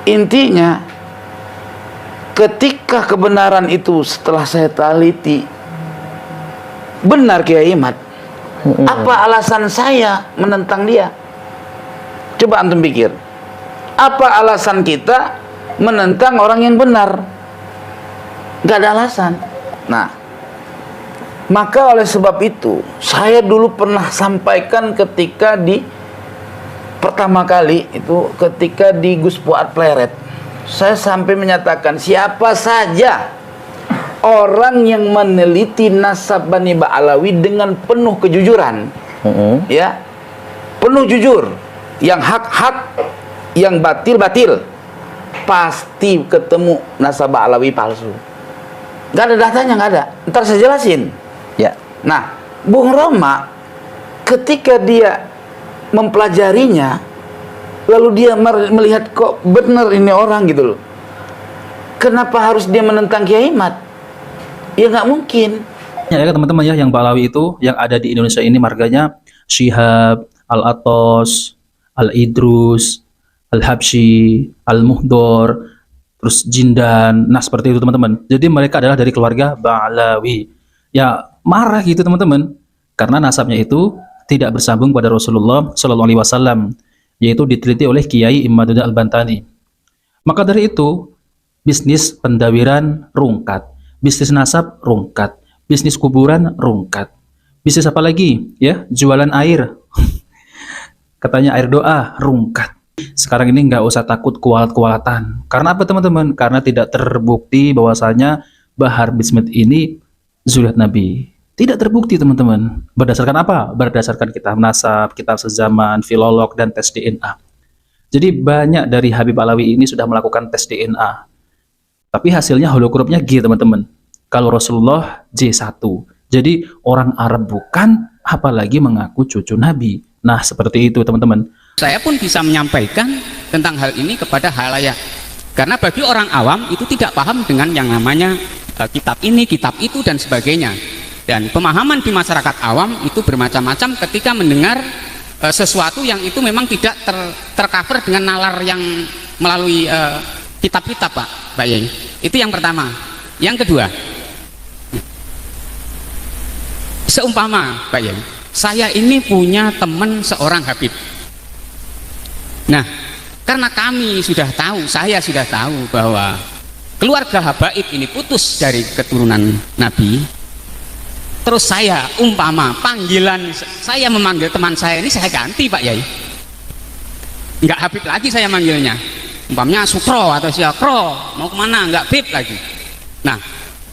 intinya ketika kebenaran itu setelah saya teliti benar Kiai Imad, apa alasan saya menentang dia? Coba antum pikir, apa alasan kita menentang orang yang benar? Gak ada alasan. Nah, maka oleh sebab itu saya dulu pernah sampaikan ketika di pertama kali itu, ketika di Gus Fuad Pleret, saya sampai menyatakan siapa saja orang yang meneliti nasab Bani Ba'alawi dengan penuh kejujuran, ya, penuh jujur, yang hak-hak, yang batil-batil, pasti ketemu nasab Ba'alawi palsu. Gak ada datanya, gak ada. Ntar saya jelasin. Ya. Nah, Bung Roma ketika dia mempelajarinya, lalu dia melihat kok benar ini orang gitu loh. Kenapa harus dia menentang Kiai Imad? Ya nggak mungkin. Ya kan teman-teman ya, yang Ba'alawi itu yang ada di Indonesia ini marganya Syihab, Al-Atos, Al-Idrus, Al-Habsyi, Al-Muhdor, terus Jindan. Nah seperti itu teman-teman. Jadi mereka adalah dari keluarga Ba'alawi. Ya marah gitu teman-teman, karena nasabnya itu tidak bersambung pada Rasulullah Shallallahu Alaihi Wasallam, yaitu diteliti oleh Kiai Imaduddin Al-Bantani. Maka dari itu bisnis pendawiran rungkat, bisnis nasab rungkat, bisnis kuburan rungkat, bisnis apa lagi ya, jualan air katanya air doa rungkat. Sekarang ini nggak usah takut kualat-kualatan. Karena apa teman-teman? Karena tidak terbukti bahwasanya Bahar bin Smith ini zuriat Nabi. Tidak terbukti teman-teman. Berdasarkan apa? Berdasarkan kitab nasab, kitab sezaman, filolog, dan tes DNA. Jadi banyak dari Habib Alawi ini sudah melakukan tes DNA. Tapi hasilnya holokrupnya G teman-teman. Kalau Rasulullah J1. Jadi orang Arab bukan, apalagi mengaku cucu Nabi. Nah seperti itu teman-teman. Saya pun bisa menyampaikan tentang hal ini kepada halayak. Karena bagi orang awam itu tidak paham dengan yang namanya kitab ini, kitab itu, dan sebagainya. Dan pemahaman di masyarakat awam itu bermacam-macam ketika mendengar sesuatu yang itu memang tidak tercover dengan nalar yang melalui kitab-kitab, Pak Yai. Itu yang pertama. Yang kedua, seumpama Pak Yai, saya ini punya teman seorang Habib. Nah, karena kami sudah tahu, saya sudah tahu bahwa keluarga Habaib ini putus dari keturunan Nabi. Terus saya umpama panggilan, saya memanggil teman saya ini saya ganti Pak Yai, nggak Habib lagi saya manggilnya, umpamanya Sukro atau Syakro, mau kemana, nggak Bib lagi. Nah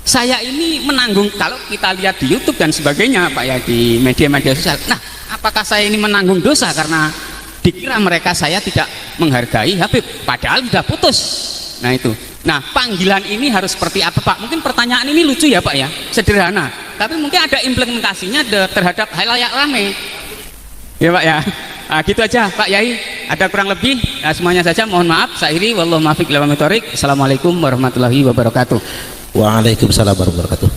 saya ini menanggung, kalau kita lihat di YouTube dan sebagainya Pak Yai, di media-media sosial, nah apakah saya ini menanggung dosa karena dikira mereka saya tidak menghargai Habib, padahal sudah putus. Nah itu, nah panggilan ini harus seperti apa Pak? Mungkin pertanyaan ini lucu ya Pak ya, sederhana, tapi mungkin ada implementasinya terhadap halayak rame ya Pak ya. Nah, gitu aja Pak Yai, ada kurang lebih semuanya saja, mohon maaf. Saya iri, wallahu muwaffiq ila aqwamit thoriq. Assalamualaikum warahmatullahi wabarakatuh. Waalaikumsalam warahmatullahi wabarakatuh.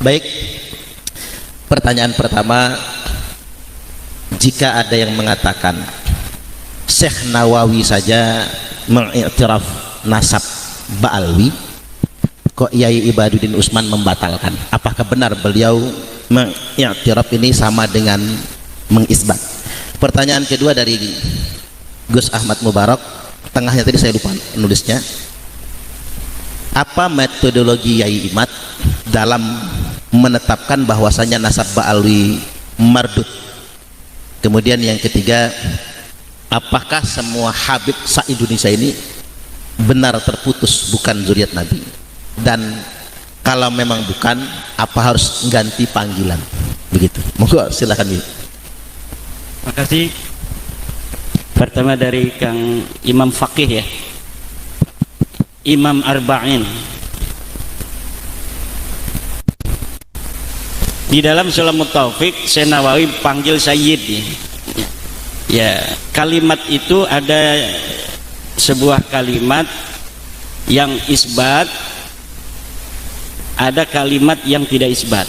Baik, pertanyaan pertama, jika ada yang mengatakan Syekh Nawawi saja mengiktiraf nasab Ba'alwi, kok Yai Ibaduddin Usman membatalkan? Apakah benar beliau mengiktiraf ini sama dengan mengisbat? Pertanyaan kedua dari Gus Ahmad Mubarak, tengahnya tadi saya lupa nulisnya. Apa metodologi Yai Imad dalam menetapkan bahwasanya nasab Ba'alwi mardud? Kemudian yang ketiga, apakah semua Habib se-Indonesia ini benar terputus bukan zuriat Nabi? Dan kalau memang bukan, apa harus ganti panggilan? Begitu. Monggo silakan. Terima kasih. Pertama dari Kang Imam Faqih ya, Imam Arba'in. Di dalam Sulamut Taufik, Syekh Nawawi panggil Sayyid ya. Ya, kalimat itu ada sebuah kalimat yang isbat, ada kalimat yang tidak isbat.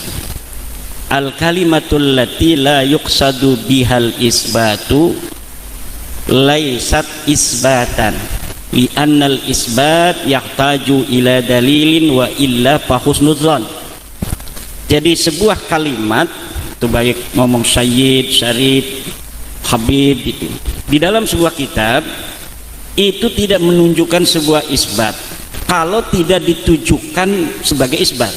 Al kalimatul lati la yuqsadu bihal isbatu laisat isbatan. li annal isbat yahtaju ila dalilin wa illa fa husnudzan. Jadi sebuah kalimat itu baik ngomong Sayyid, Syarif, Habib itu di dalam sebuah kitab itu tidak menunjukkan sebuah isbat kalau tidak ditujukan sebagai isbat.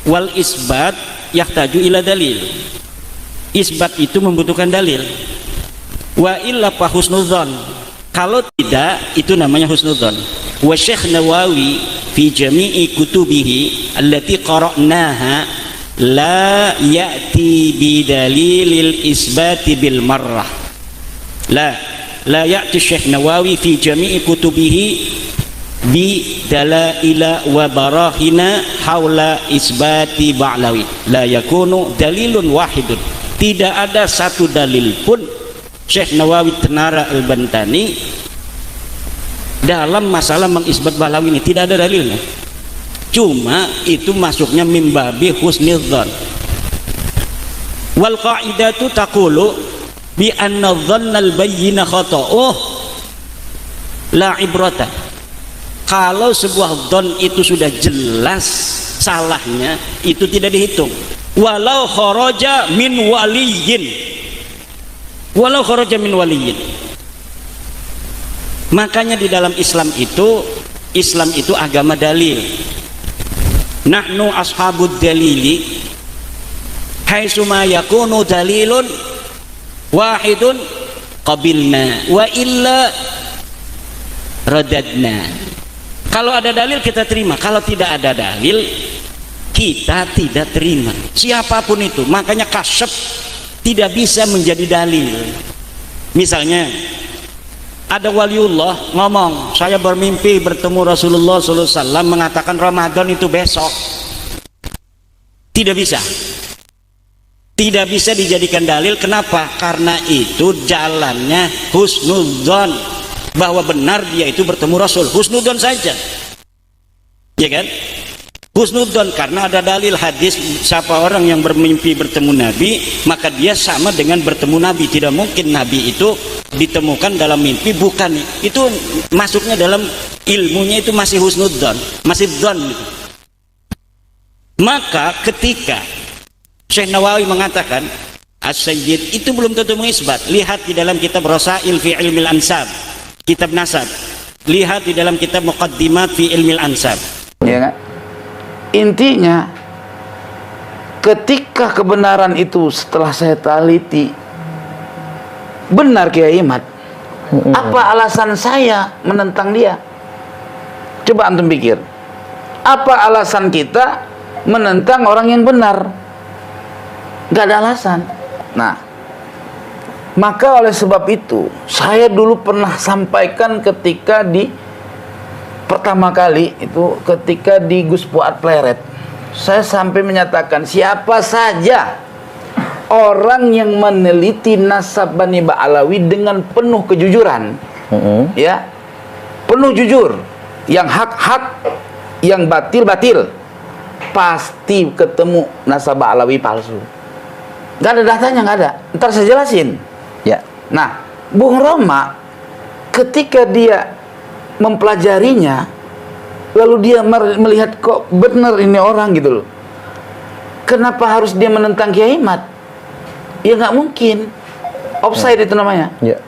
Wal isbat yahtaju ila dalil. Isbat itu membutuhkan dalil. Wa illa fa husnudzan. Kalau tidak itu namanya husnudzan. Wa Syekh Nawawi fi jami'i kutubihi allati qara'naha la ya'ti bi dalilil isbati bil marrah. La ya'ti Syekh Nawawi fi jami'i kutubihi bi dalaila wa barahina haula isbati ba'lawi. La yakunu dalilun wahidun. Tidak ada satu dalil pun Syekh Nawawi Tenara Al-Bantani dalam masalah mengisbat Ba'lawi ini, tidak ada dalilnya. Cuma itu masuknya mimbabi husnidzan. Wal qa'idatu taqulu bi anna dhannal bayyina khata'uh la ibrata. Kalau sebuah dhon itu sudah jelas salahnya, itu tidak dihitung. Walau kharaja min waliyin. Walau kharaja min waliyin. Makanya di dalam Islam itu agama dalil. Nahnu ashabud dalili haitsuma yakunu dalilun wahidun qabilna wa illa radadna. Kalau ada dalil kita terima, kalau tidak ada dalil kita tidak terima, siapapun itu. Makanya kasyaf tidak bisa menjadi dalil. Misalnya ada waliullah ngomong, saya bermimpi bertemu Rasulullah SAW mengatakan Ramadan itu besok. Tidak bisa. Tidak bisa dijadikan dalil. Kenapa? Karena itu jalannya husnudzon, bahwa benar dia itu bertemu Rasul. Husnudzon saja. Ya kan? Husnudzon, karena ada dalil hadis, siapa orang yang bermimpi bertemu Nabi maka dia sama dengan bertemu Nabi. Tidak mungkin Nabi itu ditemukan dalam mimpi, bukan. Itu masuknya dalam ilmunya itu masih husnudzon, masih dzon gitu. Maka ketika Syekh Nawawi mengatakan As-Sayyid itu belum tentu mengisbat. Lihat di dalam kitab Rasail fi Ilmil Ansab, kitab Nasab. Lihat di dalam kitab Muqaddimat fi Ilmil Ansab. Ya kan? Intinya ketika kebenaran itu setelah saya teliti benar Kiai Imad, apa alasan saya menentang dia? Coba antum pikir, apa alasan kita menentang orang yang benar? Gak ada alasan. Nah, maka oleh sebab itu saya dulu pernah sampaikan ketika di pertama kali itu ketika di Gus Fuad Pleret, saya sampai menyatakan siapa saja orang yang meneliti nasab Bani Ba'alawi dengan penuh kejujuran, ya, penuh jujur, yang hak-hak, yang batil-batil, pasti ketemu nasab Ba'alawi palsu. Gak ada datanya, gak ada. Ntar saya jelasin. Ya. Nah, Bung Roma ketika dia mempelajarinya, lalu dia melihat kok benar ini orang gitu loh. Kenapa harus dia menentang Kiai Imad? Ya nggak mungkin. Offside itu namanya. Ya.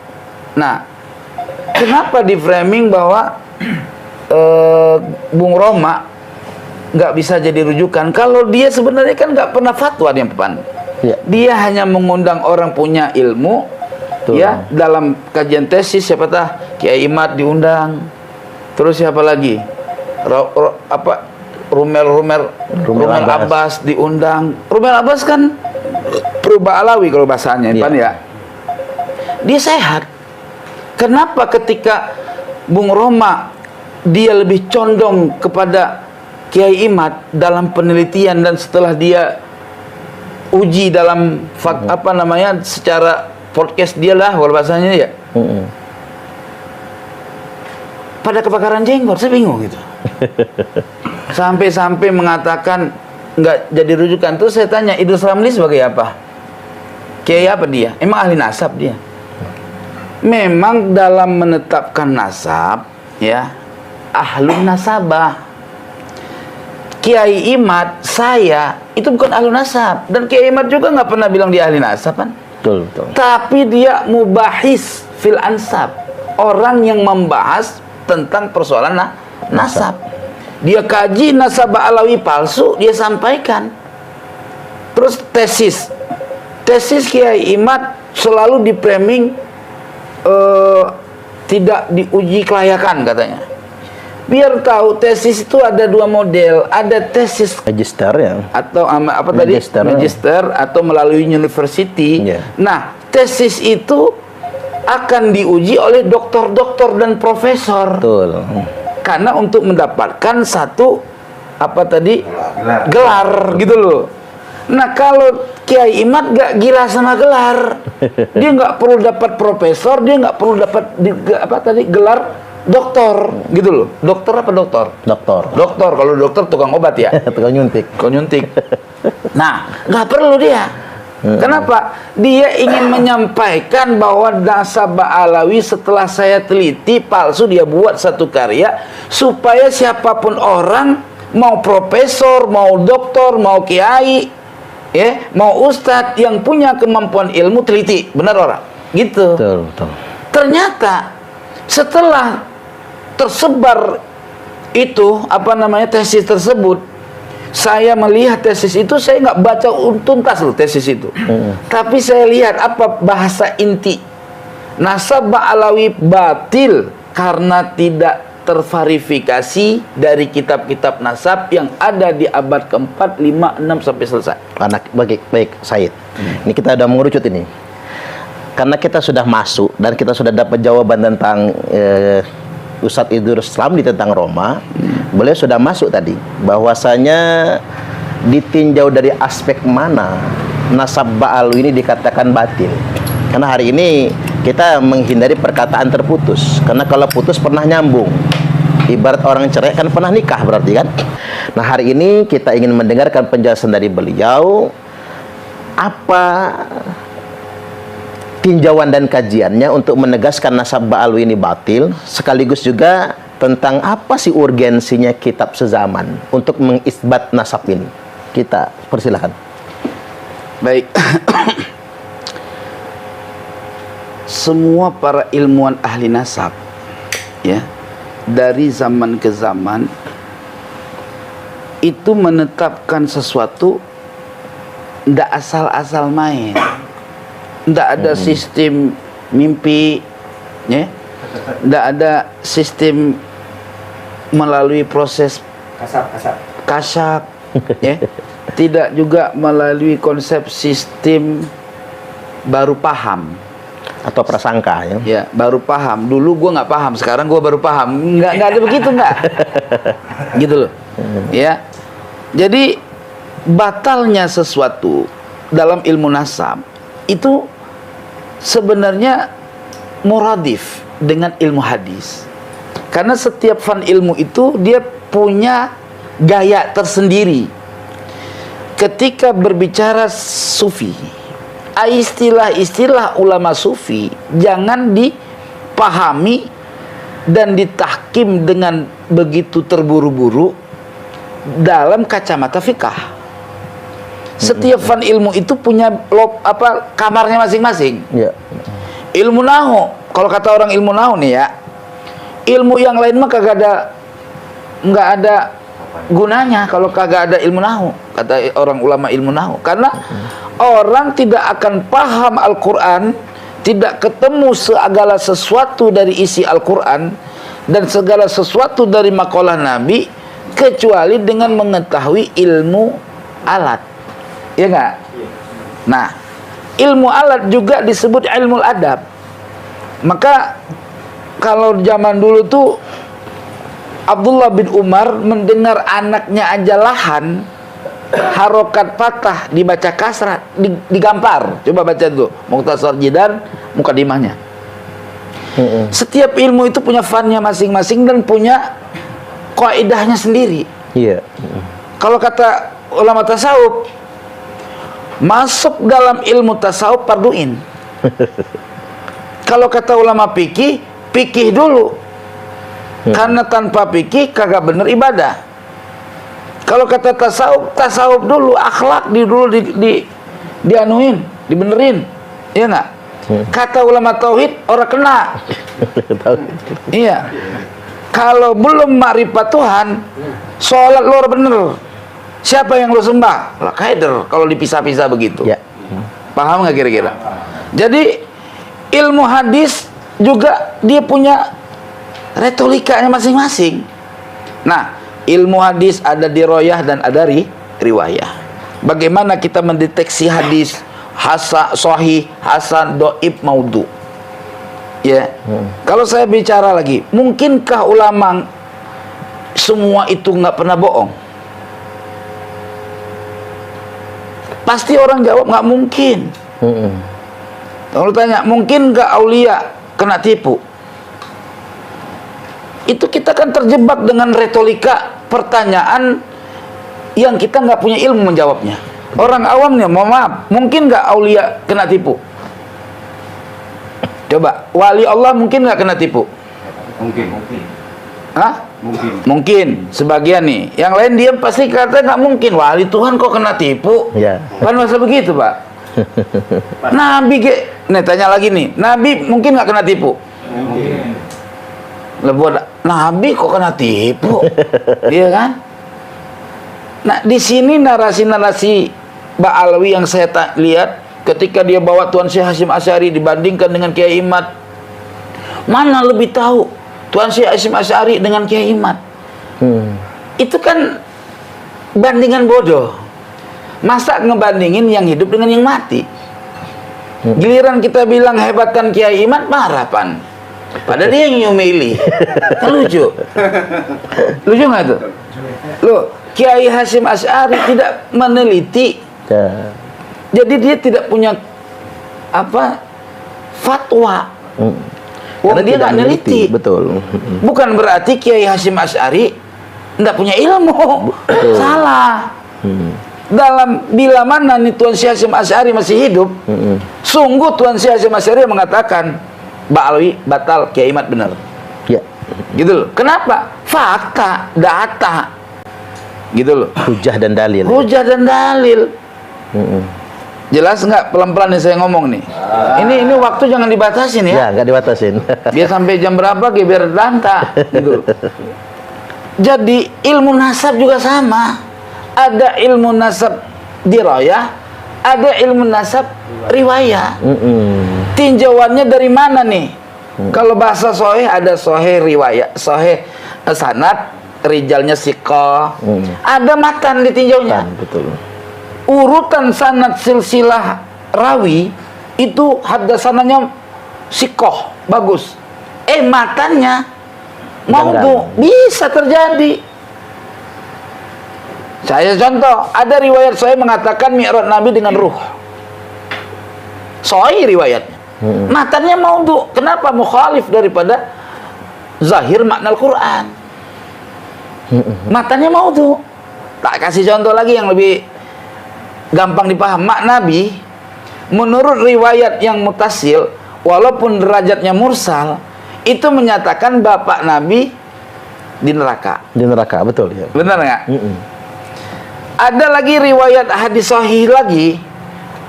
Nah, kenapa di framing bahwa Bung Roma nggak bisa jadi rujukan? Kalau dia sebenarnya kan nggak pernah fatwa dia Pan. Ya. Dia hanya mengundang orang punya ilmu. Betul. Ya, dalam kajian tesis siapa tah Kiai Imad diundang. Terus siapa lagi? Rumel Abbas diundang. Rumel Abbas kan Perubah Alawi kalau bahasanya, Pan ya. Dia sehat. Kenapa ketika Bung Roma dia lebih condong kepada Kiai Imad dalam penelitian, dan setelah dia uji dalam secara podcast dia lah kalau bahasanya ya. Pada kebakaran jenggot, saya bingung gitu. Sampai mengatakan nggak jadi rujukan. Terus saya tanya, Idrus Ramli sebagai apa? Kiai apa dia? Emang ahli nasab dia? Memang dalam menetapkan nasab ya, ahlun nasabah. Kiai Imad, saya itu bukan ahlu nasab, dan Kiai Imad juga nggak pernah bilang dia ahli nasab kan. Betul, betul. Tapi dia mubahis fil ansab, orang yang membahas tentang persoalan nasab. Dia kaji nasab Alawi palsu, dia sampaikan. Terus tesis Kiai Imad selalu di framing tidak diuji kelayakan katanya. Biar tahu tesis itu ada dua model, ada tesis Magister ya. atau apa tadi magister atau melalui university. Yeah. Nah, tesis itu akan diuji oleh doktor-doktor dan profesor. Betul. Karena untuk mendapatkan satu apa tadi gelar gitu loh. Nah, kalau Kiai Imad gak gila sama gelar, dia nggak perlu dapat profesor, dia nggak perlu dapat gelar doktor gitu loh. Dokter apa doktor? Doktor. Doktor, kalau dokter tukang obat ya. Tukang nyuntik. Tukang nyuntik. Nah, nggak perlu dia. Kenapa? Dia ingin menyampaikan bahwa nasabah Alawi setelah saya teliti palsu, dia buat satu karya supaya siapapun orang, mau profesor, mau doktor, mau kiai, ya, mau ustadz yang punya kemampuan ilmu teliti, benar orang? Gitu. Betul, betul. Ternyata setelah tersebar itu tesis tersebut, saya melihat tesis itu, saya nggak baca tuntas loh tesis itu, tapi saya lihat apa bahasa inti nasabah Alawi batil karena tidak terverifikasi dari kitab-kitab nasab yang ada di abad ke-4, 5, 6 sampai selesai. Baik, Said. Ini kita udah mengerucut ini. Karena kita sudah masuk dan kita sudah dapat jawaban tentang Ustadz Idrus Ramli tentang Roma. Beliau sudah masuk tadi bahwasanya ditinjau dari aspek mana nasabah Alawi ini dikatakan batil. Karena hari ini kita menghindari perkataan terputus. Karena kalau putus pernah nyambung. Ibarat orang cerai kan pernah nikah berarti kan. Nah, hari ini kita ingin mendengarkan penjelasan dari beliau, apa tinjauan dan kajiannya untuk menegaskan nasabah Alawi ini batil, sekaligus juga tentang apa sih urgensinya kitab sezaman untuk mengisbat nasab ini. Kita persilahkan. Baik. Semua para ilmuwan ahli nasab, ya, dari zaman ke zaman itu menetapkan sesuatu tidak asal-asal main. Tidak ada sistem mimpi, ya. Tidak ada sistem melalui proses kasab, ya. Tidak juga melalui konsep sistem baru paham Atau prasangka ya. Ya, baru paham. Dulu gue nggak paham, sekarang gue baru paham. Nggak ada begitu, nggak. Gitu loh. Ya. Jadi batalnya sesuatu dalam ilmu nasab itu sebenarnya muradif dengan ilmu hadis. Karena setiap fan ilmu itu dia punya gaya tersendiri. Ketika berbicara sufi, istilah-istilah ulama sufi jangan dipahami dan ditahkim dengan begitu terburu-buru dalam kacamata fikah. Setiap fan ilmu itu punya kamarnya masing-masing. Ya. Ilmu nahu, kalau kata orang ilmu nahu nih ya, ilmu yang lain mah nggak ada gunanya kalau kagak ada ilmu nahu, kata orang ulama ilmu nahu. Karena orang tidak akan paham Al-Quran, tidak ketemu segala sesuatu dari isi Al-Quran dan segala sesuatu dari makalah Nabi kecuali dengan mengetahui ilmu alat. Ya enggak? Nah, ilmu alat juga disebut ilmu adab. Maka kalau zaman dulu tuh Abdullah bin Umar mendengar anaknya aja lahan, harokat patah dibaca kasrah, digampar. Coba baca tuh Mukhtasar Jidan mukadimahnya. Setiap ilmu itu punya fannya masing-masing dan punya kaidahnya sendiri. Iya. Kalau kata ulama tasawuf, masuk dalam ilmu tasawuf farduin. Kalau kata ulama fikih dulu. Karena tanpa fikih kagak bener ibadah. Kalau kata tasawuf, tasawuf dulu, akhlak dulu dianuin, dibenerin, iya nggak? Kata ulama tauhid orang kena. Iya. Kalau belum makrifat Tuhan, sholat lu bener. Siapa yang lu sembah? Lah kaider. Kalau dipisah-pisah begitu. Ya. Paham nggak kira-kira? Jadi ilmu hadis juga dia punya retorikanya masing-masing. Nah, ilmu hadis ada diroyah dan ada riwayah. Bagaimana kita mendeteksi hadis hasan, sahih, hasan, doib, maudhu? Ya. Kalau saya bicara lagi, mungkinkah ulama semua itu nggak pernah bohong? Pasti orang jawab nggak mungkin. Kalau tanya, mungkin nggak aulia kena tipu? Itu kita kan terjebak dengan retorika pertanyaan yang kita nggak punya ilmu menjawabnya. Orang awamnya, mohon maaf, mungkin nggak aulia kena tipu? Coba, wali Allah mungkin nggak kena tipu? Mungkin. Hah? Mungkin. Sebagian nih. Yang lain dia pasti kata nggak mungkin. Wali Tuhan kok kena tipu? Ya. Kan masa begitu, Pak? Nabi, nih tanya lagi nih. Nabi mungkin nggak kena tipu? Mungkin. Lah buat Nabi kok kena tipu? Iya kan? Nah, di sini narasi-narasi Ba'alawi yang saya lihat ketika dia bawa Tuan Syekh Hasyim Asy'ari dibandingkan dengan Kiai Imad, mana lebih tahu Tuan Syekh Hasyim Asy'ari dengan Kiai Imad? Itu kan bandingan bodoh. Masa ngebandingin yang hidup dengan yang mati? Giliran kita bilang hebatan Kiai Imad, marah Pan. Padahal dia yang nyumili. Kan lucu. Lucu nggak tuh? Loh, Kiai Hasyim Asy'ari tidak meneliti. Ya. Jadi dia tidak punya apa fatwa. Karena dia tidak nggak neliti. Betul. Bukan berarti Kiai Hasyim Asy'ari tidak punya ilmu. Salah. Dalam bila mana nih Tuan Syekh Hasyim Asy'ari masih hidup, sungguh Tuan Syekh Hasyim Asy'ari mengatakan Ba'alawi batal, Kiai Imad benar. Ya. Gitu loh. Kenapa? Fakta, data. Gitu loh. Hujah dan dalil. Hujah dan dalil. Jelas nggak pelan-pelan nih saya ngomong nih? Ini waktu jangan dibatasin ya. Ya, nggak dibatasin. Biar sampai jam berapa biar danta gitu. Jadi ilmu nasab juga sama. Ada ilmu nasab dirayah, ada ilmu nasab riwayah. Tinjauannya dari mana nih? Kalau bahasa sahih ada sahih riwayat, sahih sanad, rijalnya siqah. Ada matan ditinjaunya. Betul. Urutan sanad silsilah rawi itu hadasananya siqah, bagus. Matannya maudhu, bisa terjadi. Saya contoh, ada riwayat saya mengatakan mi'raj Nabi dengan ruh. Sahih riwayatnya. Matanya maudhu. Kenapa? Mukhalif daripada zahir makna Al-Quran. Matanya maudhu. Tak kasih contoh lagi yang lebih gampang dipaham. Mak Nabi menurut riwayat yang mutasil, walaupun derajatnya mursal, itu menyatakan bapak Nabi di neraka. Di neraka, betul ya. Benar nggak? Ada lagi riwayat hadis sahih lagi,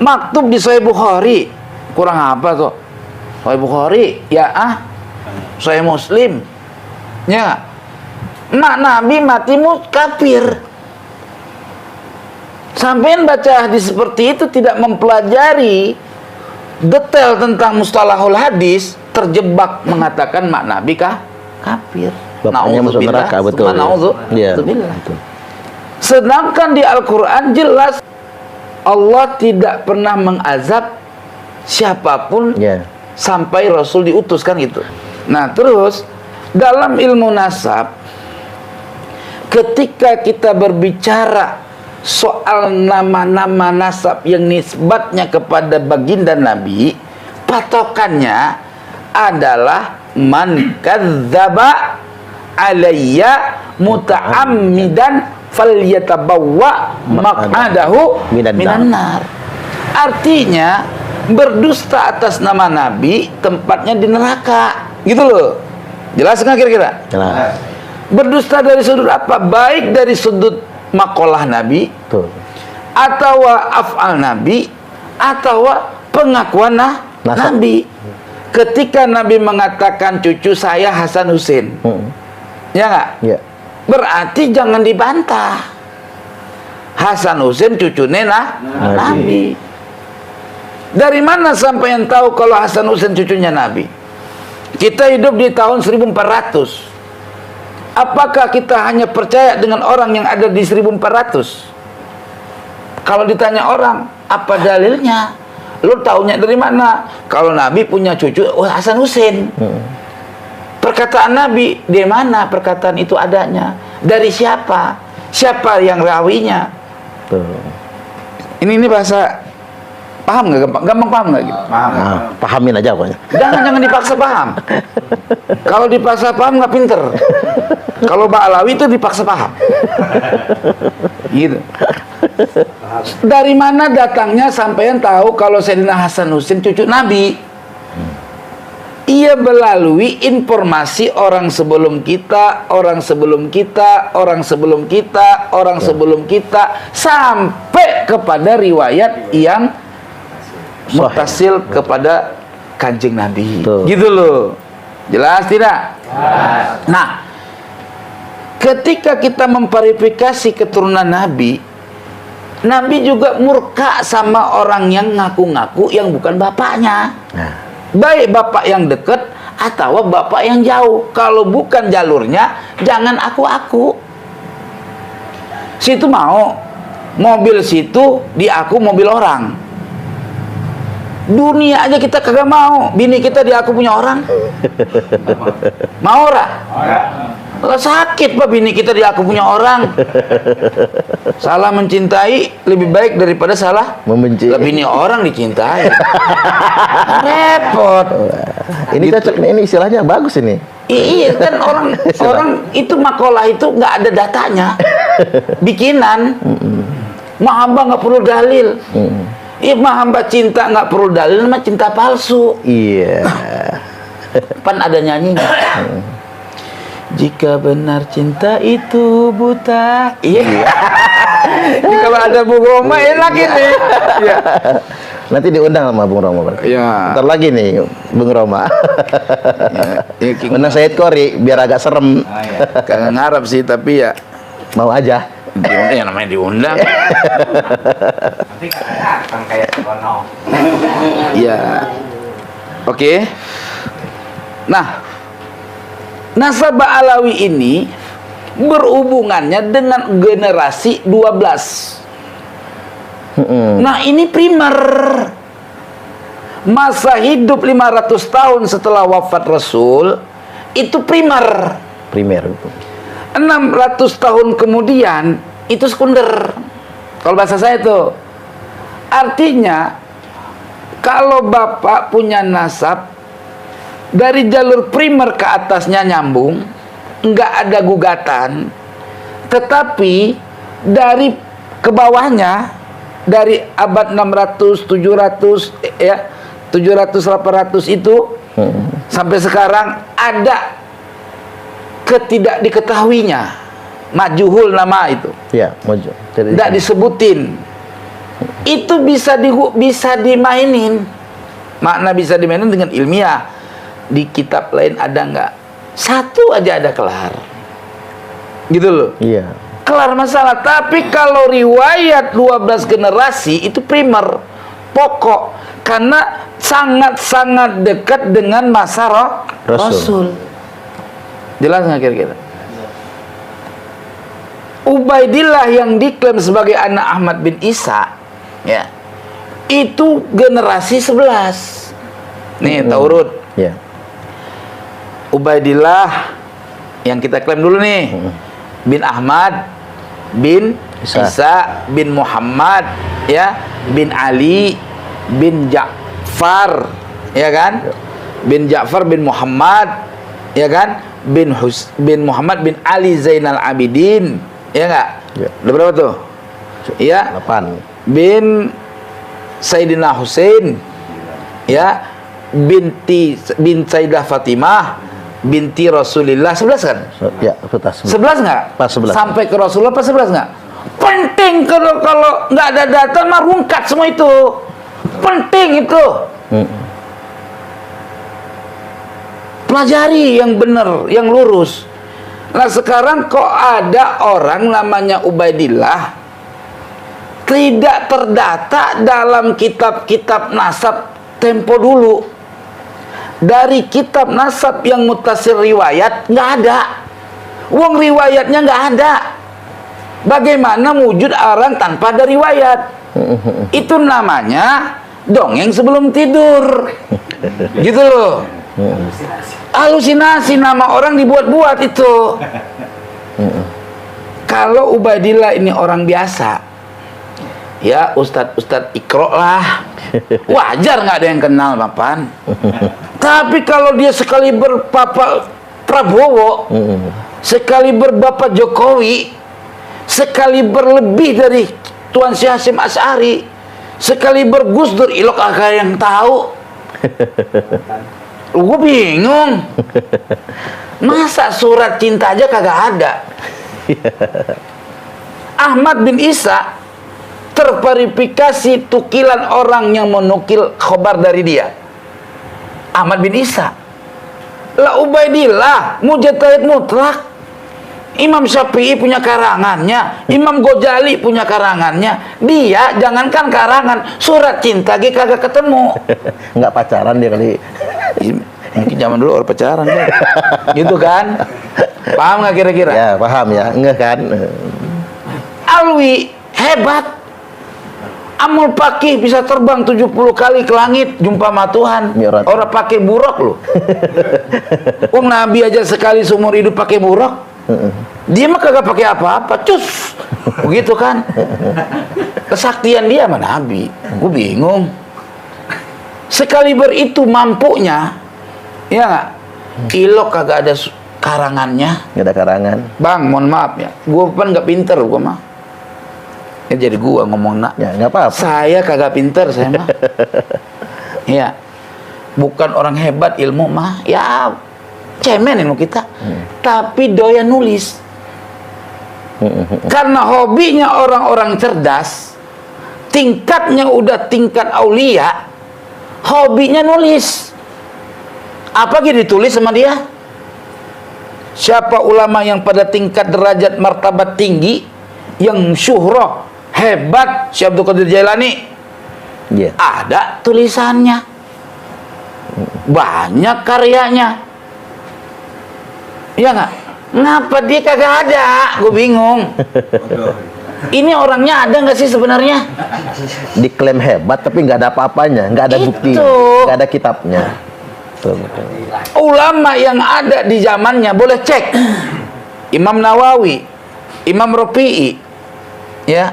maktub di Sahih Bukhari. Kurang apa tuh? Sahih Bukhari, ya Sahih Muslim. Ya. Mak Nabi matimu kafir. Sampean baca hadis seperti itu tidak mempelajari detail tentang mustalahul hadis, terjebak mengatakan mak Nabi kafir. Bapaknya masuk neraka, betul. Ya. Sedangkan di Al-Quran jelas Allah tidak pernah mengazab siapapun sampai Rasul diutus, kan gitu. Nah terus dalam ilmu nasab, ketika kita berbicara soal nama-nama nasab yang nisbatnya kepada baginda Nabi, patokannya adalah man kadzdzaba alayya muta'ammidan falyatabawwa maq'adahu minan nar. Artinya berdusta atas nama Nabi tempatnya di neraka, gitu loh. Jelas nggak kira-kira? Jelas. Berdusta dari sudut apa? Baik dari sudut makalah Nabi, Betul. atau af'al Nabi, atau pengakuan Nasab. Nabi. Ketika Nabi mengatakan cucu saya Hasan Husain, ya nggak? Ya. Berarti jangan dibantah. Hasan Husain cucunya Nabi. Dari mana sampai yang tahu kalau Hasan Husain cucunya Nabi? Kita hidup di tahun 1400. Apakah kita hanya percaya dengan orang yang ada di 1400? Kalau ditanya orang, apa dalilnya? Lu taunya dari mana? Kalau Nabi punya cucu, Hasan Husain. Perkataan Nabi, di mana perkataan itu adanya? Dari siapa? Siapa yang rawinya? Tuh. Ini bahasa paham nggak? Gampang paham nggak gitu? Nah, pahamin aja pokoknya. Jangan dipaksa paham. Kalau dipaksa paham nggak pinter. Kalau Ba'alawi itu dipaksa paham. Gitu. Dari mana datangnya sampean tahu kalau Sayyidina Hasan Husain cucu Nabi? Ia melalui informasi orang sebelum kita, orang sebelum kita, orang sebelum kita, orang sebelum kita, sampai kepada riwayat yang mutasil kepada Kanjeng Nabi. Betul. Gitu loh. Jelas tidak? Nah, ketika kita memverifikasi keturunan Nabi, Nabi juga murka sama orang yang ngaku-ngaku yang bukan bapaknya. Nah. Baik bapak yang dekat atau bapak yang jauh. Kalau bukan jalurnya, jangan aku-aku. Situ mau mobil situ diaku mobil orang. Dunia aja kita kagak mau. Bini kita diaku punya orang. Mau ora? Lah sakit pak bini kita diaku punya orang. Salah mencintai lebih baik daripada salah Membenci. lah bini orang dicintai. Repot. Ini Gitu. cocok nih, ini istilahnya bagus ini. Iya kan orang itu makalah itu nggak ada datanya, bikinan. Mahamba nggak perlu dalil. Iya mahamba cinta nggak perlu dalil, mah cinta palsu. Iya. Pan ada nyanyinya. Jika benar cinta itu buta. Iya. Ini kalau ada Bung Roma enak ini. Iya. Nanti diundang sama Bung Roma berarti. Iya. Ntar lagi nih Bung Roma. Ya, Undang Said Kori biar agak serem. kagak ngarep sih tapi ya Mau aja. diundang, ya namanya diundang. Nanti kan kayak Sono. Ya. Oke. Nah, nasab Alawi ini berhubungannya dengan generasi 12. Nah, ini primer. Masa hidup 500 tahun setelah wafat Rasul itu primer. Primer itu. 600 tahun kemudian itu sekunder. Kalau bahasa saya itu artinya kalau bapak punya nasab dari jalur primer ke atasnya nyambung, nggak ada gugatan, tetapi dari ke bawahnya dari abad 600, 700 ya 700 800 itu sampai sekarang ada ketidak diketahuinya majhul nama itu. Ya, maju. Tidak disebutin. Itu bisa dimainin. Makna bisa dimainin dengan ilmiah. Di kitab lain ada nggak? Satu aja ada kelar. Gitu loh. Iya. Kelar masalah. Tapi kalau riwayat 12 generasi itu primer, pokok, karena sangat-sangat dekat dengan masa Rasul. Jelas nggak kira-kira? Ubaidillah yang diklaim sebagai anak Ahmad bin Isa, ya, itu generasi 11. Nih, taurut. Ya. Ubaidillah yang kita klaim dulu nih, bin Ahmad bin Isa bin Muhammad, ya, bin Ali bin Ja'far, ya kan, bin Ja'far bin Muhammad, ya kan, bin Muhammad bin Ali Zainal Abidin, ya enggak? Ya. Udah berapa tuh? Ya, 8. bin Sayyidina Husain, ya, bin Sayyidah Fatimah, binti Rasulillah 11 kan? Ya, betul. 11 nggak? Pas 11. Sampai ke Rasulullah pas 11 nggak? Penting kalau nggak ada data mah rungkat semua itu. Penting itu. Pelajari yang benar, yang lurus. Nah sekarang kok ada orang namanya Ubaidillah tidak terdata dalam kitab-kitab nasab tempo dulu. Dari kitab nasab yang mutasir riwayat nggak ada. Wong riwayatnya nggak ada. Bagaimana wujud orang tanpa ada riwayat? Itu namanya dongeng sebelum tidur. Gitu loh. Halusinasi, nama orang dibuat-buat itu. Kalau Ubaidillah ini orang biasa, ya ustadz Iqra lah, wajar nggak ada yang kenal Papan. Tapi kalau dia sekaliber Bapak Prabowo, sekaliber Bapak Jokowi, sekaliber lebih dari Tuan Syekh Hasyim Asy'ari, sekaliber Gus Dur, ilok agak yang tahu. Gue bingung. Masa surat cinta aja kagak ada? Ahmad bin Isa terverifikasi tukilan orang yang menukil khobar dari dia. Ahmad bin Isa. La Ubaidillah mujtahid mutlak. Imam Syafi'i punya karangannya, Imam Ghazali punya karangannya. Dia jangankan karangan, surat cinta ge kagak ketemu. Nggak pacaran dia kali. Mungkin zaman dulu orang pacaran kan. Gitu kan? Paham nggak kira-kira? Ya, paham ya. Enggak kan? Alwi hebat. Amul Pakih bisa terbang 70 kali ke langit jumpa sama Tuhan. Mi'raj. Orang pakai buruk loh. Nabi aja sekali seumur hidup pakai buruk. Dia mah kagak pakai apa-apa, cus. Begitu kan? Kesaktian dia sama Nabi. Gue bingung. Sekaliber itu mampunya, ya nggak? Ilok kagak ada karangannya. Nggak ada karangan. Bang, mohon maaf ya. Gue kan nggak pinter, gue mah. Ya jadi gue ngomong nak. Ya nggak apa-apa. Saya kagak pinter, saya mah. Ya, bukan orang hebat ilmu mah. Ya, cemen ilmu kita. Tapi doyan nulis. Karena hobinya orang-orang cerdas, tingkatnya udah tingkat aulia, hobinya nulis. Apa gitu ditulis sama dia? Siapa ulama yang pada tingkat derajat martabat tinggi, yang syuhrah hebat, Syekh Abdul Qadir Jailani, ada tulisannya, banyak karyanya. Iya nggak? Ngapa dia kagak ada? Gue bingung. Ini orangnya ada nggak sih sebenarnya? Diklaim hebat tapi nggak ada apa-apanya, nggak ada bukti, nggak ada kitabnya. Betul. Ulama yang ada di zamannya boleh cek. Imam Nawawi, Imam Rafi'i, ya,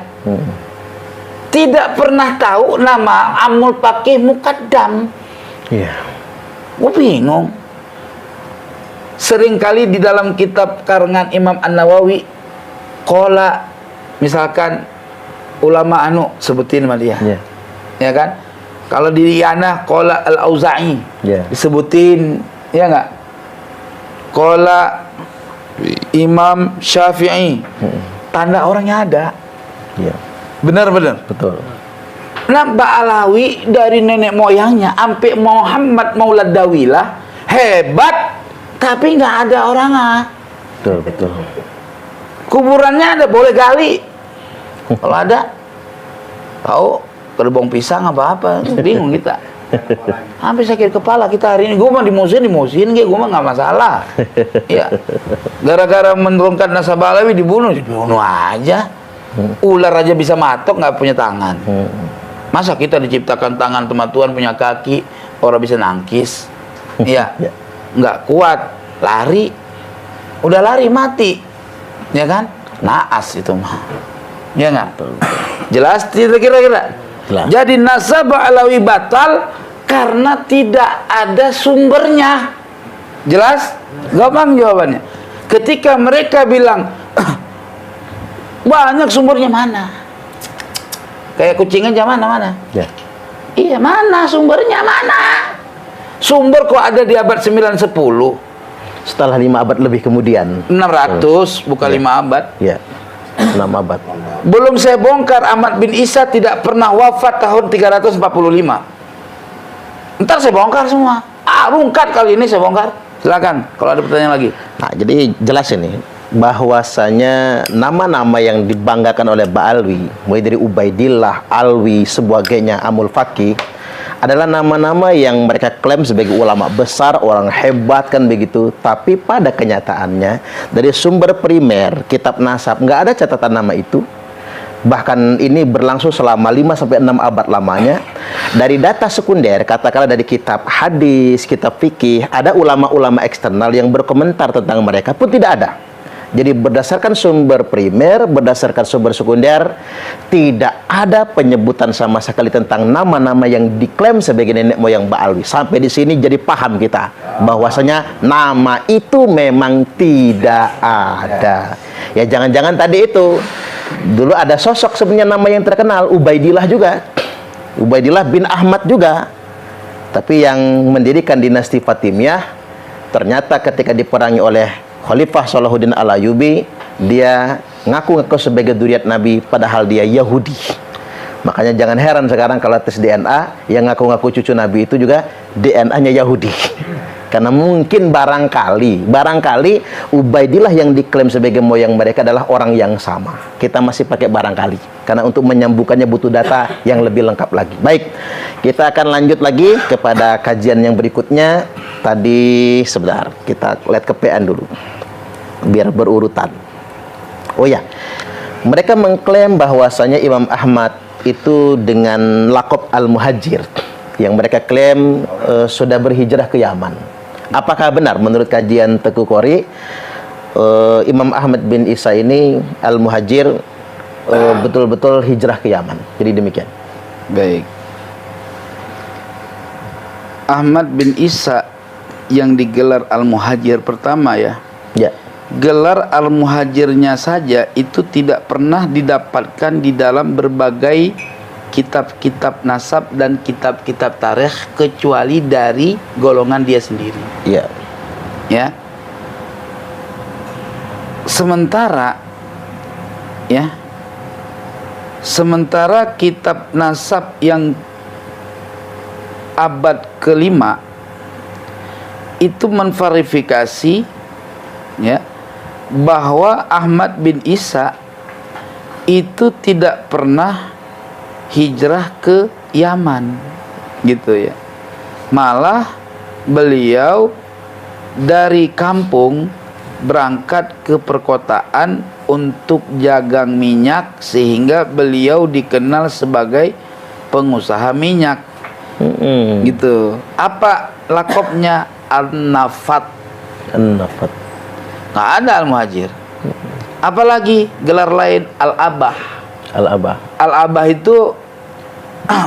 tidak pernah tahu nama Amul Pakih Muqaddam. Iya. Gue bingung. Seringkali di dalam kitab karangan Imam An-Nawawi, qala, misalkan ulama anu sebutin sama dia, ya kan? Kalau di Yana qala Al-Auza'i, disebutin, ya nggak? Qala Imam Syafi'i, tanda orangnya ada. Benar-benar. Betul. Nah, Ba'alawi dari nenek moyangnya sampai Muhammad Maulad Dawilah hebat, tapi nggak ada orangnya. Betul. Kuburannya ada, boleh gali. Kalau ada, tahu kerbong pisang apa-apa, bingung kita. Hampir sakit kepala kita hari ini. Gue mah dimusuhin, gue mah nggak masalah. Ya, gara-gara menurunkan nasabah Alawi dibunuh aja. Ular aja bisa matok, nggak punya tangan. Masa kita diciptakan tangan sama Tuhan, punya kaki, orang bisa nangkis? Iya. Nggak kuat, lari, udah lari mati, ya kan? Naas itu mah, ya nggak? Jelas tidak kira-kira? Jadi nasab Alawi batal karena tidak ada sumbernya. Jelas? Gampang jawabannya. Ketika mereka bilang banyak sumbernya, mana? Kayak kucing aja, mana? Iya, mana sumbernya, mana? Sumber kok ada di abad 9-10. Setelah 5 abad lebih kemudian. 600 bukan 5 abad. Ya. 6 abad. Belum saya bongkar Ahmad bin Isa tidak pernah wafat tahun 345. Ntar saya bongkar semua. Rungkat kali ini saya bongkar. Silakan kalau ada pertanyaan lagi. Nah, jadi jelas ini bahwasanya nama-nama yang dibanggakan oleh Ba'alwi, mulai dari Ubaidillah, Alwi, sebagainya, Amul Faqih, adalah nama-nama yang mereka klaim sebagai ulama besar, orang hebat kan begitu. Tapi pada kenyataannya dari sumber primer kitab nasab nggak ada catatan nama itu. Bahkan ini berlangsung selama 5-6 abad lamanya. Dari data sekunder, katakanlah dari kitab hadis, kitab fikih, ada ulama-ulama eksternal yang berkomentar tentang mereka pun tidak ada. Jadi berdasarkan sumber primer, berdasarkan sumber sekunder, tidak ada penyebutan sama sekali tentang nama-nama yang diklaim sebagai nenek moyang Ba'alwi. Sampai di sini jadi paham kita bahwasanya nama itu memang tidak ada. Ya jangan-jangan tadi itu dulu ada sosok sebenarnya nama yang terkenal, Ubaidillah juga. Ubaidillah bin Ahmad juga. Tapi yang mendirikan dinasti Fatimiyah ternyata ketika diperangi oleh Khalifah Salahuddin Al-Ayyubi, dia ngaku-ngaku sebagai dzurriat Nabi padahal dia Yahudi. Makanya jangan heran sekarang kalau tes DNA yang ngaku-ngaku cucu Nabi itu juga DNA-nya Yahudi. Karena mungkin barangkali Ubaidillah yang diklaim sebagai moyang mereka adalah orang yang sama. Kita masih pakai barangkali karena untuk menyambungkannya butuh data yang lebih lengkap lagi. Baik, kita akan lanjut lagi kepada kajian yang berikutnya. Tadi sebentar kita lihat ke PN dulu biar berurutan. Oh ya, mereka mengklaim bahwasanya Imam Ahmad itu dengan lakop Al-Muhajir yang mereka klaim sudah berhijrah ke Yaman. Apakah benar menurut kajian Teguh Qori Imam Ahmad bin Isa ini Al-Muhajir betul-betul hijrah ke Yaman? Jadi demikian. Baik. Ahmad bin Isa yang digelar Al-Muhajir pertama ya. Ya. Gelar Al-Muhajirnya saja itu tidak pernah didapatkan di dalam berbagai kitab-kitab nasab dan kitab-kitab tarikh kecuali dari golongan dia sendiri. Iya. Ya. Sementara kitab nasab yang abad kelima itu menverifikasi ya bahwa Ahmad bin Isa itu tidak pernah hijrah ke Yaman gitu ya. Malah beliau dari kampung berangkat ke perkotaan untuk jagang minyak sehingga beliau dikenal sebagai pengusaha minyak. Gitu. Apa lakopnya? An-Nafat. An-Nafat. Nggak ada Al-Muhajir. Apalagi gelar lain Al-Abah. Al-Abah. Al-Abah itu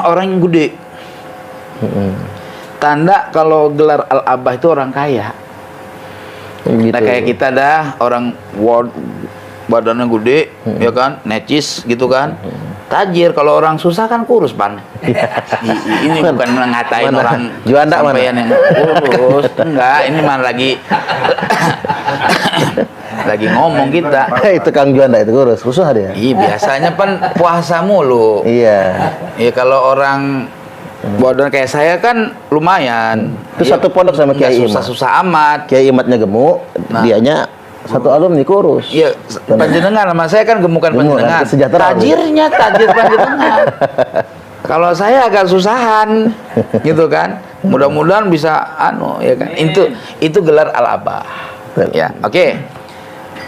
orang yang gede. Tanda kalau gelar Al-Abah itu orang kaya. Gitu. Nah kayak kita dah orang badannya gede, ya kan, necis gitu kan. Tajir. Kalau orang susah kan kurus pan. Ini bukan ngatain orang Juanda sampeyan yang kurus, enggak. Ini mah lagi ngomong kita. Itu Kang Juanda itu kurus, susah dia. Iya biasanya pan puasa mulu. Iya. Ya kalau orang badan kayak saya kan lumayan. Itu satu pondok sama Kiai Imat. Susah-susah amat. Kiai Imatnya gemuk, dianya satu alumni kurus. Iya, panjenengan sama saya kan gemukan panjenengan. Sejahtera. Tajir panjenengan. Kalau saya agak susahan, gitu kan. Mudah-mudahan bisa ya kan. Itu gelar Al-Abah. Ya, oke.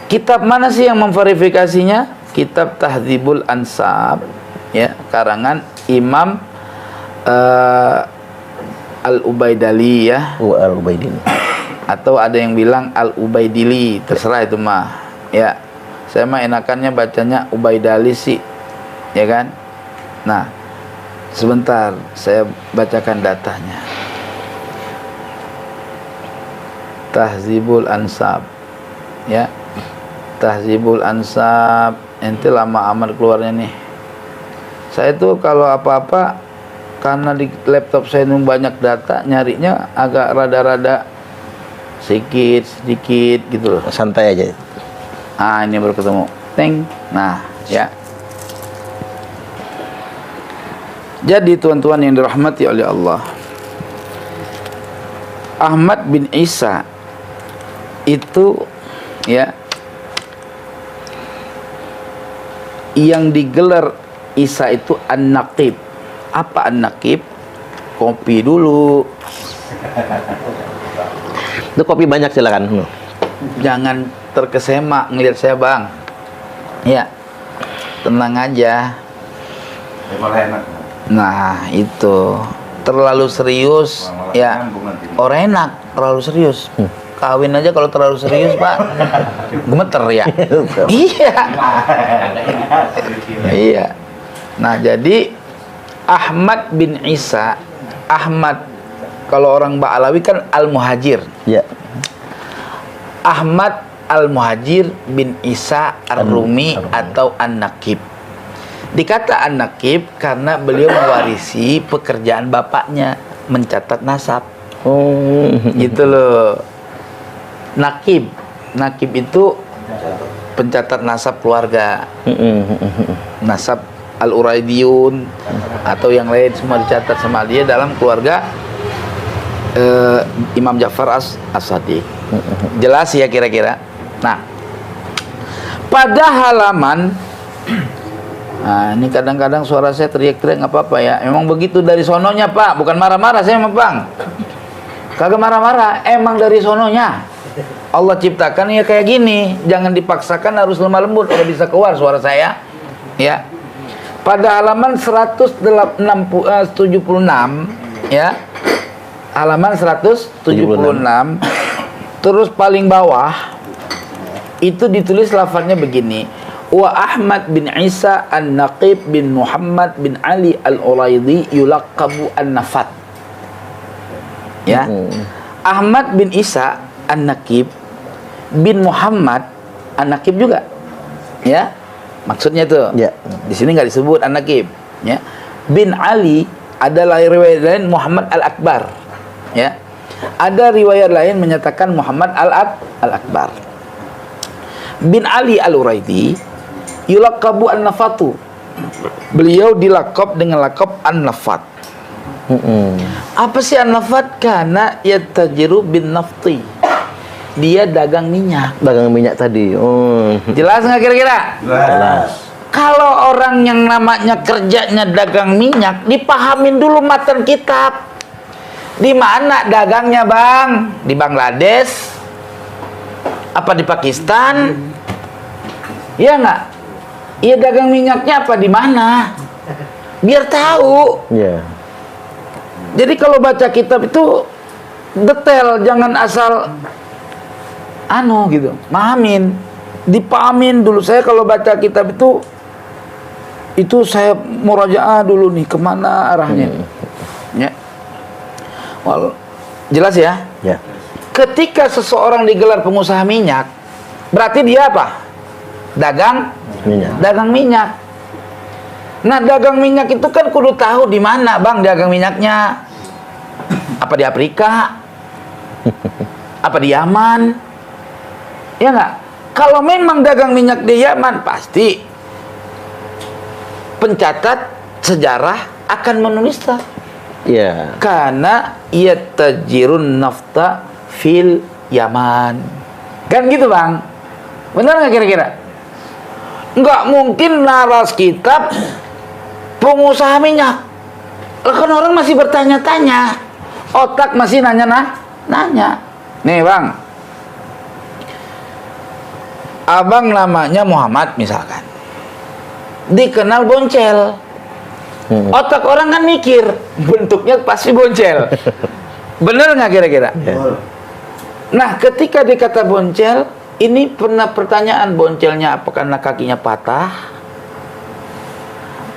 Kitab mana sih yang memverifikasinya? Kitab Tahdzibul Ansab, ya, karangan Imam Al-Ubaidali ya. Al-Ubaidili. Atau ada yang bilang Al-Ubaidili, terserah itu mah. Ya. Saya mah enakannya bacanya Ubaidali sih. Ya kan? Nah, sebentar saya bacakan datanya. Tahdzibul Ansab. Ya. Tahdzibul Ansab, ente lama amat keluarnya nih. Saya tuh kalau apa-apa karena di laptop saya ini banyak data, nyarinya agak rada-rada sedikit sedikit gitu loh. Santai aja. Ah, ini baru ketemu. Teng. Nah, ya. Jadi tuan-tuan yang dirahmati oleh Allah, Ahmad bin Isa itu ya yang digelar Isa itu An-Naqib. Apa An-Naqib? Kopi dulu. Itu kopi banyak silakan. Jangan terkesema ngelihat saya, Bang. Ya. Tenang aja. Nah, itu terlalu serius ya. Orang enak terlalu serius. Kawin aja kalau terlalu serius, Pak. Gemeter ya. Iya. Iya. Nah, jadi Ahmad bin Isa, Ahmad kalau orang Ba'alawi kan Al-Muhajir. Ya. Ahmad Al-Muhajir bin Isa Ar-Rumi atau An-Naqib. Dikata An-Naqib karena beliau mewarisi pekerjaan bapaknya, mencatat nasab. Oh. Gitu loh. Naqib. Naqib itu pencatat nasab keluarga. Nasab Al-Uraidiyun atau yang lain semua dicatat sama dia dalam keluarga Imam Ja'far As-Sadiq. Jelas ya kira-kira. Nah, pada halaman nah, ini kadang-kadang suara saya teriak-teriak nggak apa-apa ya. Emang begitu dari sononya, Pak. Bukan marah-marah saya emang, Bang. Kagak marah-marah, emang dari sononya. Allah ciptakan ya kayak gini. Jangan dipaksakan, harus lemah lembut kalau bisa keluar suara saya. Ya. Pada halaman 176 ya. Halaman 176 terus paling bawah itu ditulis lafaznya begini, wa Ahmad bin Isa An-Naqib bin Muhammad bin Ali Al-Uraidi yulaqabu An-Nafat. Ya. Ahmad bin Isa An-Naqib bin Muhammad An-Naqib juga. Ya. Maksudnya itu. Ya. Di sini nggak disebut An-Naqib, ya. Bin Ali adalah riwayat lain Muhammad Al-Akbar. Ya. Ada riwayat lain menyatakan Muhammad Al-Akbar. Bin Ali Al-Uraidi yulaqabu An-Nafatu. Beliau dilakop dengan lakop An-Nafat. Apa sih An-Nafat? Karena yatajiru bin nafti. Dia dagang minyak. Dagang minyak tadi. Oh. Jelas nggak kira-kira? Jelas. Kalau orang yang namanya kerjanya dagang minyak, dipahamin dulu matan kitab. Di mana dagangnya, Bang? Di Bangladesh? Apa di Pakistan? Iya nggak? Iya, dagang minyaknya apa di mana? Biar tahu. Ya. Jadi kalau baca kitab itu detail, jangan asal gitu, pahamin. Dipahamin dulu. Saya kalau baca kitab itu saya murajaah dulu nih kemana arahnya. Ya. Jelas ya? Ya. Ketika seseorang digelar pengusaha minyak, berarti dia apa? Dagang Minyak. Dagang minyak. Nah, dagang minyak itu kan kudu tahu di mana, Bang, dagang minyaknya. Apa di Afrika? Apa di Yaman? Ya nggak? Kalau memang dagang minyak di Yaman, pasti pencatat sejarah akan menulisnya. Ya. Karena yatajirun nafta fil Yaman. Kan gitu, Bang? Benar nggak kira-kira? Nggak mungkin naras kitab pengusaha minyak. Lah kan orang masih bertanya-tanya. Otak masih nanya. Nih, Bang. Abang namanya Muhammad misalkan. Dikenal boncel. Otak orang kan mikir, bentuknya pasti boncel. Bener nggak kira-kira? Ya. Nah, ketika dikata boncel, ini pernah pertanyaan, boncelnya apa karena kakinya patah?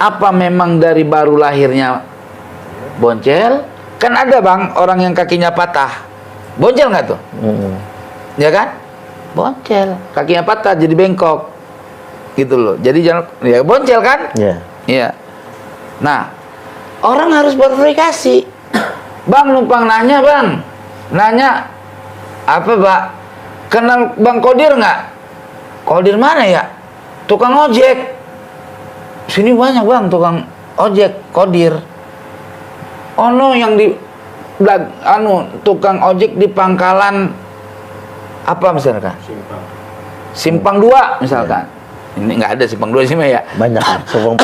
Apa memang dari baru lahirnya boncel? Kan ada, Bang, orang yang kakinya patah. Boncel nggak tuh? Ya kan? Boncel. Kakinya patah jadi bengkok. Gitu loh. Jadi jangan, ya boncel kan? Ya. Iya. Nah, orang harus berverifikasi. Bang, numpang nanya, Bang. Nanya, Apa Pak? Kenal Bang Kodir nggak? Kodir mana ya? Tukang ojek. Sini banyak Bang tukang ojek, Kodir. Ono yang di tukang ojek di pangkalan apa misalkan? Simpang 2 misalkan. Ini nggak ada Simpang 2 sih ya. Banyak. Sombong.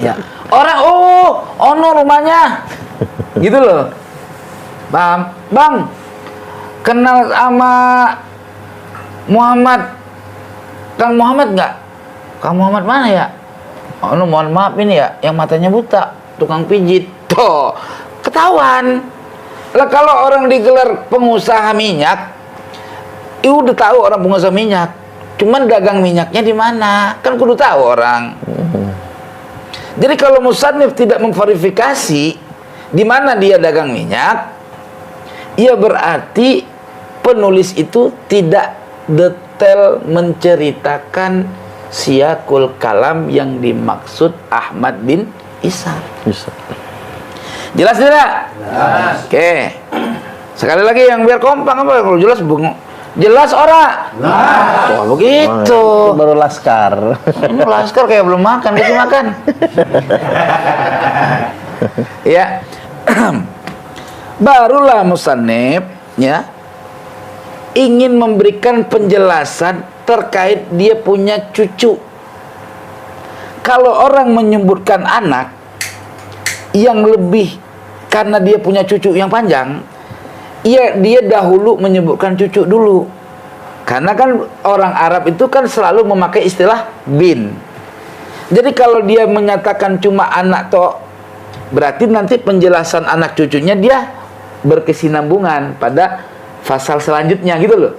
Ya. Orang ono rumahnya. Gitu loh. Bang, kenal sama Muhammad. Kang Muhammad nggak? Kang Muhammad mana ya? Ono mohon maaf ini ya, yang matanya buta, tukang pijit. Tuh, ketahuan. Lah kalau orang digelar pengusaha minyak, udah tahu orang pengusaha minyak. Cuman dagang minyaknya di mana? Kan kudu tahu orang. Jadi kalau musannif tidak memverifikasi di mana dia dagang minyak, ya berarti penulis itu tidak detail menceritakan siyakul kalam yang dimaksud Ahmad bin Isa. Jelas tidak? Jelas. Oke. Sekali lagi yang biar kompak apa? Kalau jelas jelas ora? Jelas. Oh, begitu. Itu baru laskar. Ini laskar kayak belum makan, kasih makan. Ya. Barulah musannif ya ingin memberikan penjelasan terkait dia punya cucu. Kalau orang menyebutkan anak yang lebih karena dia punya cucu yang panjang, ya dia dahulu menyebutkan cucu dulu. Karena kan orang Arab itu kan selalu memakai istilah bin. Jadi kalau dia menyatakan cuma anak toh, berarti nanti penjelasan anak cucunya dia berkesinambungan pada pasal selanjutnya gitu loh.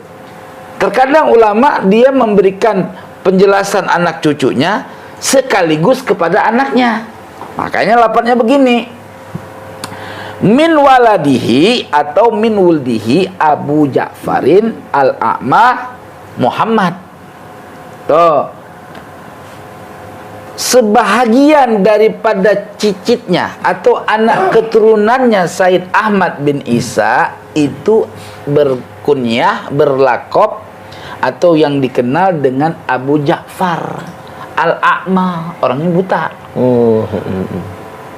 Terkadang ulama dia memberikan penjelasan anak cucunya sekaligus kepada anaknya. Makanya lapatnya begini. Min waladihi atau min wuldihi Abu Ja'farin al-A'ma Muhammad. Tuh. Sebahagian daripada cicitnya atau anak keturunannya Said Ahmad bin Isa itu berkunyah, berlakob atau yang dikenal dengan Abu Ja'far al-A'ma, orangnya buta.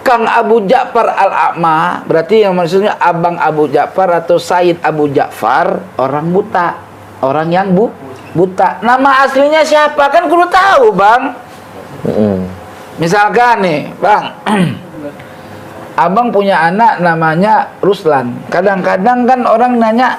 Kang Abu Ja'far al-A'ma berarti yang maksudnya abang Abu Ja'far atau Said Abu Ja'far orang buta, orang yang buta. Nama aslinya siapa kan kudu tahu Bang. Misalkan nih Bang, abang punya anak namanya Ruslan. Kadang-kadang kan orang nanya